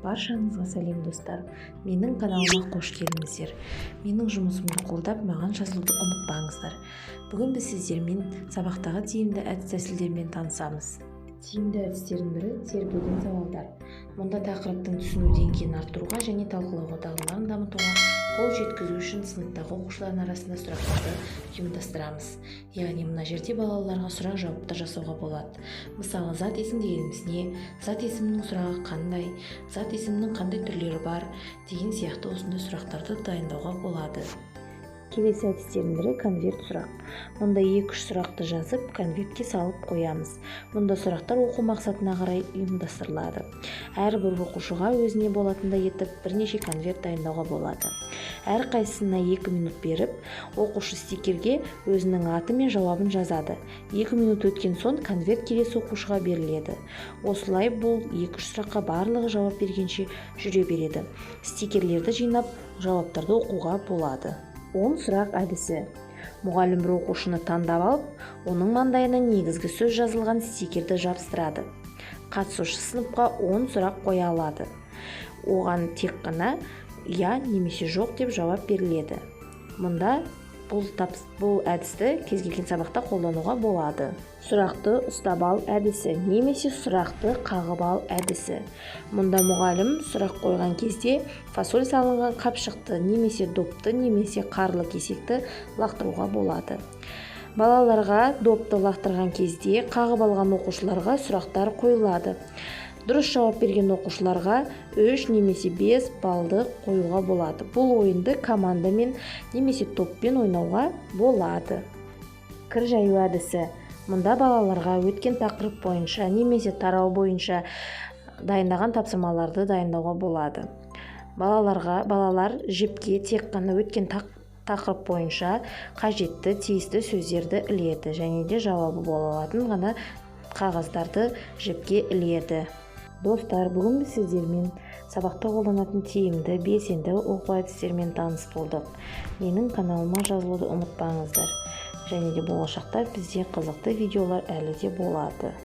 Баршаңызға сәлем достар. Менің каналыма қош келдіңіздер. Менің жұмысымды қолдап, маған жазылуды ұмытпаңыздар. Бүгін біз сіздермен сабақтағы тиімді әдіс-тәсілдермен танысамыз. Тиімді әдістердің бірі тербелген сауалдар. Мұнда тақырыптың түсіну деңгейін арттыруға және талқылауға дағдыларын дамытуға қол жеткізу үшін сыныптағы оқушылардың арасында сұрақтарды ұйымдастырамыз. Яғни мына жерде балаларға сұрақ-жауаптар жасауға болады. Мысалы, зат есім дегеніміз не, зат есімнің сұрағы қандай, зат есімнің қандай түрлері бар деген сияқты осындай сұрақтарды дайындауға болады. Келесі әдістердің бірі конверт сұрақ. Мұнда 2-3 сұрақты жазып, конвертке салып қоямыз. Мұнда сұрақтар оқу мақсатына қарай ұйымдастырылады. Әрбір оқушыға өзіне болатындай етіп бірнеше конверт дайындауға болады. Әрқайсысына 2 минут беріп, оқушы стикерге өзінің аты мен жауабын жазады. 2 минут өткен соң конверт келесі оқушыға беріледі. Осылай бұл 2-3 сұраққа барлығы жауап бергенше жүре береді. Стикерлерді жинап, жауаптарды оқуға болады. 10 сұрақ әдісі. Мұғалім бір оқушыны таңдап алып, оның маңдайына негізгі сөз жазылған стикерді жабыстырады. Қатысушы сыныпқа 10 сұрақ қоя алады. Оған тек қана «я» немесе «жоқ» деп жауап беріледі. Мұнда бұл әдісті кез келген сабақта қолдануға болады. Сұрақты ұстап ал әдісі немесе сұрақты қағып ал әдісі. Мұнда мұғалім сұрақ қойған кезде фасоль салынған қапшықты немесе допты немесе қарлы кесекті лақтыруға болады. Балаларға допты лақтырған кезде қағып алған оқушыларға сұрақтар қойылады. Дұрыс жауап берген оқушыларға 3 немесе 5 балды қоюға болады. Бұл ойынды командамен немесе топпен ойнауға болады. Кір жаю әдісі. Мұнда балаларға өткен тақырып бойынша немесе тарау бойынша дайындаған тапсырмаларды дайындауға болады. Балалар жіпке тек қана өткен тақырып бойынша қажетті тиісті сөздерді іледі және де жауабы бола алатын ғана қағаздарды жіпке іледі. Достар, бүгін біз сіздермен сабақта қолданатын тиімді, белсенді оқу әдістермен таныс болдық. Менің каналыма жазылуды ұмытпаңыздар. Және де болашақта бізде қызықты видеолар әлі де болады.